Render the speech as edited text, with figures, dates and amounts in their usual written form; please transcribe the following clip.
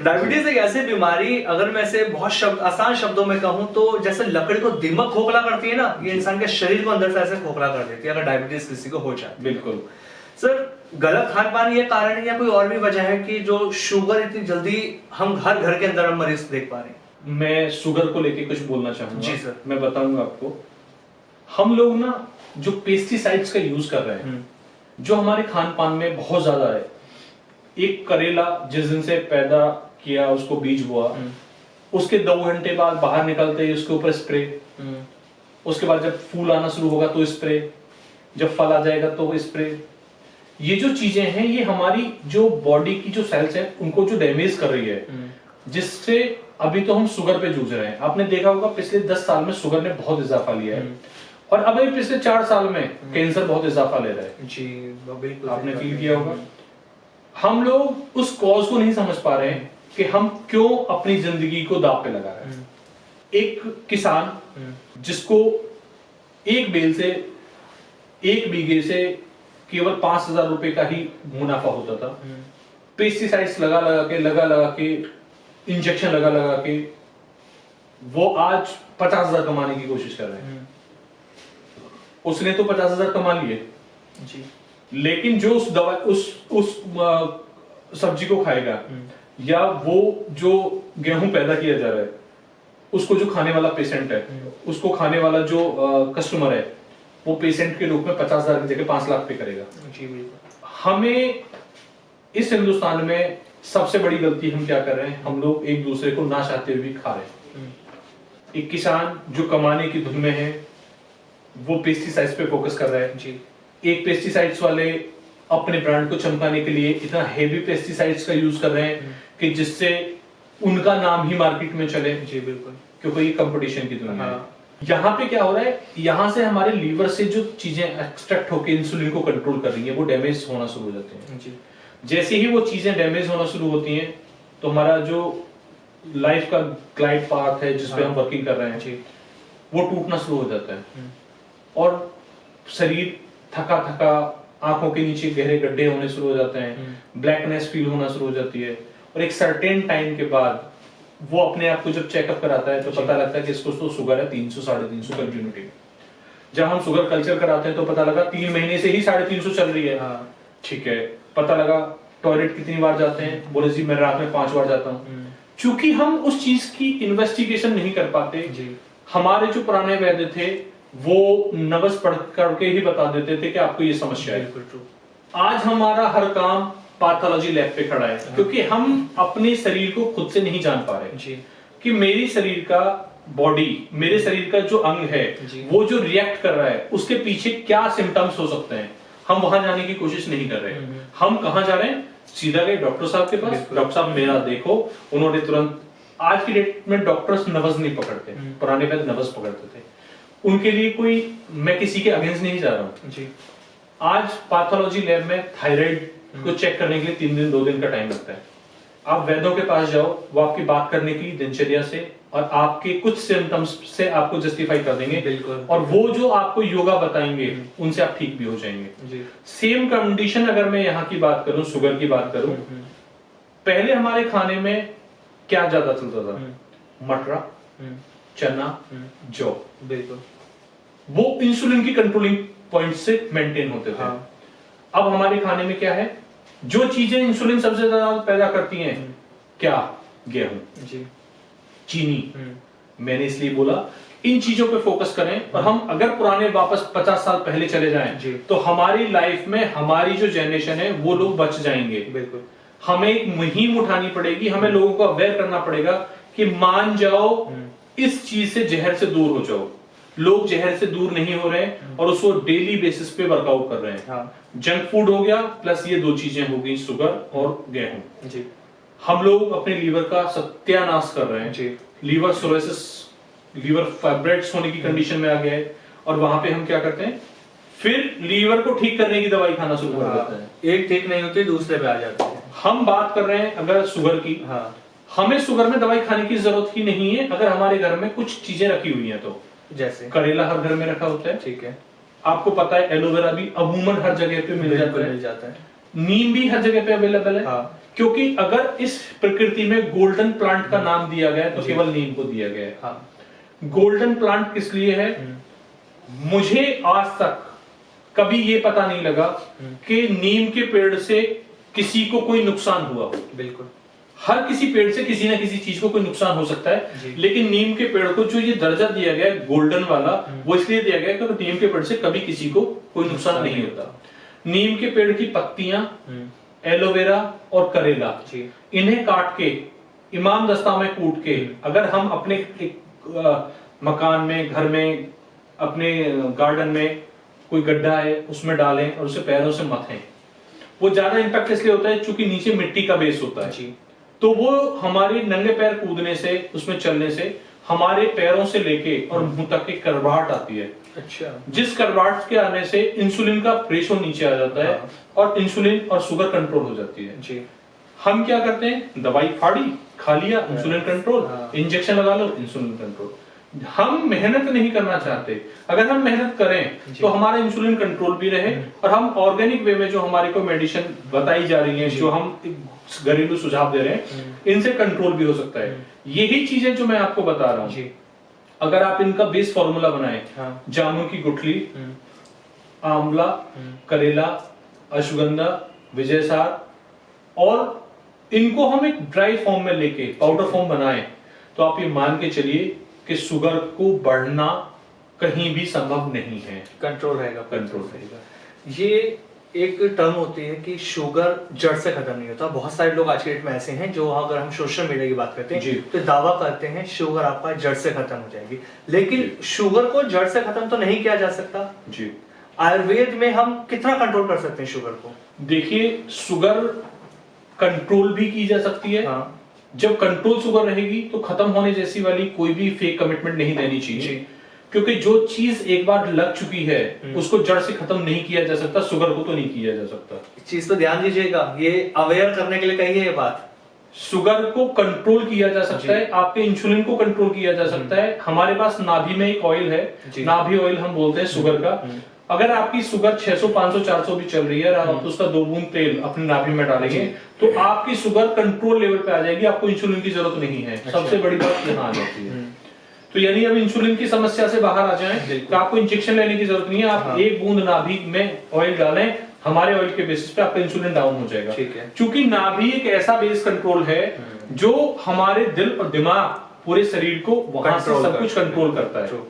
Diabetes एक ऐसी बीमारी, अगर मैं इसे बहुत आसान शब्दों में कहूं तो जैसे लकड़ी को दीमक खोखला करती है ना, ये इंसान के शरीर को अंदर से ऐसे खोखला कर देती है अगर डायबिटीज किसी को हो जाए। बिल्कुल सर, गलत खान पान ये कारण है या कोई और भी वजह है कि जो शुगर इतनी जल्दी हम हर घर के अंदर हम मरीज देख पा रहे हैं? मैं शुगर को लेके कुछ बोलना चाहूंगा। जी सर। मैं बताऊंगा आपको। हम लोग ना जो पेस्टिसाइड्स का यूज कर रहे हैं, जो हमारे खान पान में बहुत ज्यादा है। एक करेला जिस दिन से पैदा किया, उसको बीज बोआ, उसके 2 घंटे बाद बाहर निकलते ही उसके ऊपर स्प्रे, उसके बाद जब फूल आना शुरू होगा तो स्प्रे, जब फल आ जाएगा तो स्प्रे। ये जो चीजें हैं ये हमारी जो बॉडी की जो सेल्स हैं उनको जो डैमेज कर रही है, जिससे अभी तो हम शुगर पे जूझ रहे हैं। आपने देखा होगा पिछले 10 साल में शुगर ने बहुत इजाफा लिया है, और अभी पिछले 4 साल में कैंसर बहुत इजाफा ले रहा है। जी बिल्कुल, आपने फील किया होगा। हम लोग उस कॉज को नहीं समझ पा रहे हैं कि हम क्यों अपनी जिंदगी को दांव पे लगा रहे हैं। एक किसान जिसको एक बेल से, एक बीघे से केवल 5,000 रुपए का ही मुनाफा होता था, पेस्टिसाइड्स लगा लगा के इंजेक्शन लगा लगा के वो आज 50,000 कमाने की कोशिश कर रहे हैं। उसने तो 50,000 कमा लिए जी, लेकिन जो उस दवा उस सब्जी को खाएगा, या वो जो गेहूं पैदा किया जा रहा है, उसको जो खाने वाला पेशेंट है, उसको खाने वाला जो कस्टमर है, वो पेशेंट के रूप में 50,000 की जगह 5 लाख पे करेगा। जी बिल्कुल। हमें इस हिंदुस्तान में सबसे बड़ी गलती हम क्या कर रहे हैं, हम लोग एक दूसरे को ना चाहते हुए भी खा रहे हैं। एक किसान जो कमाने की धुन में है, वो पेस्टिसाइड्स पे फोकस कर रहा है। जी। एक पेस्टिसाइड्स वाले अपने ब्रांड को चमकाने के लिए इतना हेवी पेस्टिसाइड्स का यूज कर रहे हैं कि जिससे उनका नाम ही मार्केट में चले। जी बिल्कुल, क्योंकि ये कंपटीशन की दुनिया है। यहाँ पे क्या हो रहा है, यहाँ से हमारे लीवर से जो चीजें एक्सट्रैक्ट होकर इंसुलिन को कंट्रोल कर रही है, वो डैमेज होना शुरू हो जाते हैं। जी। जैसे ही वो चीजें डैमेज होना शुरू होती हैं, तो हमारा जो लाइफ का ग्लाइड पाथ है जिसपे हम वर्किंग कर रहे हैं, वो टूटना शुरू हो जाता है, और शरीर थका थका, आंखों के नीचे गहरे गड्ढे होने शुरू हो जाते हैं, ब्लैकनेस फील होना शुरू हो जाती है। और एक सर्टेन टाइम के बाद वो अपने आप को जब चेकअप कराता है तो पता लगता है कि इसको तो शुगर है 300 350 कंटिन्यूटी। जब हम शुगर कल्चर कराते हैं तो पता लगा 3 महीने से ही 350 चल रही है। ठीक है, पता लगा टॉयलेट कितनी बार जाते हैं, बोले जी मैं रात में 5 बार जाता हूँ। चूंकि हम उस चीज की इन्वेस्टिगेशन नहीं कर पाते, हमारे जो पुराने वैद्य थे वो नवस पढ़ करके ही बता देते थे कि आपको ये समस्या है। आज हमारा हर काम पैथोलॉजी लैब पे खड़ा है, क्योंकि हम अपने शरीर को खुद से नहीं जान पा रहे कि मेरी शरीर का बॉडी, मेरे शरीर का जो अंग है वो जो रिएक्ट कर रहा है उसके पीछे क्या सिम्टम्स हो सकते हैं। हम वहां जाने की कोशिश नहीं कर रहे। हम कहां जा रहे हैं, सीधा गए डॉक्टर साहब के पास, डॉक्टर साहब मेरा देखो। उन्होंने तुरंत, आज की डेट में डॉक्टर्स नब्ज नहीं पकड़ते, पुराने वैद्य नब्ज पकड़ते थे। उनके लिए कोई, मैं किसी के अगेंस्ट नहीं जा रहा हूं। आज पैथोलॉजी लैब में थायराइड को चेक करने के लिए 3 दिन 2 दिन का टाइम लगता है। आप वैद्यों के पास जाओ, वो आपकी बात करने की दिनचर्या से और आपके कुछ सिम्टम्स से आपको जस्टिफाई कर देंगे, और वो जो आपको योगा बताएंगे उनसे आप ठीक भी हो जाएंगे। सेम कंडीशन अगर मैं यहाँ की बात करूं, शुगर की बात करूं, पहले हमारे खाने में क्या ज्यादा चलता था, मटरा, चना, जौ। बिल्कुल, वो इंसुलिन की कंट्रोलिंग पॉइंट से मेंटेन होते थे। अब हमारे खाने में क्या है, जो चीजें इंसुलिन सबसे ज्यादा पैदा करती हैं, क्या, गेहूं, चीनी। मैंने इसलिए बोला इन चीजों पे फोकस करें। और हम अगर पुराने वापस 50 साल पहले चले जाएं तो हमारी लाइफ में हमारी जो जनरेशन है वो लोग बच जाएंगे। बिल्कुल, हमें एक मुहिम उठानी पड़ेगी, हमें लोगों को अवेयर करना पड़ेगा कि मान जाओ, इस चीज से, जहर से दूर हो जाओ। लोग जहर से दूर नहीं हो रहे हैं और उसको डेली बेसिस पे वर्कआउट कर रहे हैं। जंक फूड हो गया, प्लस ये 2 चीजें हो गई, शुगर और गेहूं। हम लोग अपने लीवर का सत्यानाश कर रहे हैं। लीवर सोरेसिस, लीवर फाइब्रेट्स होने की कंडीशन में आ गया है, और वहां पे हम क्या करते हैं, फिर लीवर को ठीक करने की दवाई खाना शुरू कर देते हैं। एक ठीक नहीं होती दूसरे पे आ जाते हैं। हम बात कर रहे हैं अगर शुगर की, हमें शुगर में दवाई खाने की जरूरत ही नहीं है अगर हमारे घर में कुछ चीजें रखी हुई हैं तो। जैसे करेला हर घर में रखा होता है, ठीक है। आपको पता है एलोवेरा भी अमूमन हर जगह पे मिल जाता है। नीम भी हर जगह पे अवेलेबल है। क्योंकि अगर इस प्रकृति में गोल्डन प्लांट का नाम दिया गया है तो केवल नीम को दिया गया है। हाँ। गोल्डन प्लांट किस लिए है? मुझे आज तक कभी ये पता नहीं लगा कि नीम के पेड़ से किसी को कोई नुकसान हुआ हो। बिल्कुल। हर किसी पेड़ से किसी ना किसी चीज को कोई नुकसान हो सकता है, लेकिन नीम के पेड़ को जो ये दर्जा दिया गया है गोल्डन वाला, वो इसलिए दिया गया है क्योंकि नीम के पेड़ से कभी किसी को कोई नुकसान नहीं होता। नीम के पेड़ की पत्तियां, एलोवेरा और करेला, इन्हें काट के इमाम दस्ता में कूट के अगर हम अपने एक मकान में, घर में, अपने गार्डन में कोई गड्ढा है उसमें डालें और उसे पैरों से मथें, वो ज्यादा इंपैक्ट इसलिए होता है क्योंकि नीचे मिट्टी का बेस होता है। तो वो हमारे नंगे पैर कूदने से, उसमें चलने से हमारे पैरों से लेके और मुंह तक की करवाहट आती है। अच्छा। जिस करवाहट के आने से इंसुलिन का रेशो नीचे आ जाता है और इंसुलिन और शुगर कंट्रोल हो जाती है। जी। हम क्या करते हैं, दवाई फाड़ी, खा लिया, इंसुलिन कंट्रोल, इंजेक्शन लगा लो, इंसुलिन कंट्रोल। हम मेहनत नहीं करना चाहते। अगर हम मेहनत करें तो हमारा इंसुलिन कंट्रोल भी रहे और हम ऑर्गेनिक वे में जो हमारी को मेडिसिन बताई जा रही है, जो हम घरेलू सुझाव दे रहे हैं, इनसे कंट्रोल भी हो सकता है। यही चीजें जो मैं आपको बता रहा हूं, अगर आप इनका बेस फॉर्मूला बनाएं, जामुन की गुठली, आंवला, करेला, अश्वगंधा, विजयसार, और इनको हम एक ड्राई फॉर्म में लेके पाउडर फॉर्म बनाएं, तो आप ये मान के चलिए कि शुगर को बढ़ना कहीं भी संभव नहीं है। कंट्रोल रहेगा। कंट्रोल रहेगा। ये एक टर्म होती है कि शुगर जड़ से खत्म नहीं होता। बहुत सारे लोग आज के डेट में ऐसे हैं जो, अगर हम सोशल मीडिया की बात करते हैं तो दावा करते हैं शुगर आपका जड़ से खत्म हो जाएगी, लेकिन शुगर को जड़ से खत्म तो नहीं किया जा सकता। जी। आयुर्वेद में हम कितना कंट्रोल कर सकते हैं शुगर को? देखिए, शुगर कंट्रोल भी की जा सकती है। हाँ। जब कंट्रोल शुगर रहेगी तो खत्म होने जैसी वाली कोई भी फेक कमिटमेंट नहीं देनी चाहिए, क्योंकि जो चीज एक बार लग चुकी है उसको जड़ से खत्म नहीं किया जा सकता। शुगर को तो नहीं किया जा सकता। इस चीज पे ध्यान दीजिएगा, ये अवेयर करने के लिए कही है ये बात। शुगर को कंट्रोल किया जा सकता है, आपके इंसुलिन को कंट्रोल किया जा सकता है। हमारे पास नाभि में एक ऑयल है, नाभि ऑयल हम बोलते हैं शुगर का। अगर आपकी शुगर 600, 500, 400 भी चल रही है और आप उसका 2 बूंद तेल अपने नाभि में डालेंगे तो आपकी शुगर कंट्रोल लेवल पे आ जाएगी, आपको इंसुलिन की जरूरत नहीं है। सबसे बड़ी बात यहाँ आ जाती है। तो यानी अब इंसुलिन की समस्या से बाहर आ जाएं तो आपको इंजेक्शन लेने की जरूरत नहीं है। आप 1 बूंद नाभि में ऑयल डालें, हमारे ऑयल के बेसिस पे आपका इंसुलिन डाउन हो जाएगा। क्योंकि नाभि एक ऐसा बेस कंट्रोल है जो हमारे दिल और दिमाग, पूरे शरीर को वहां से सब कुछ कंट्रोल करता है।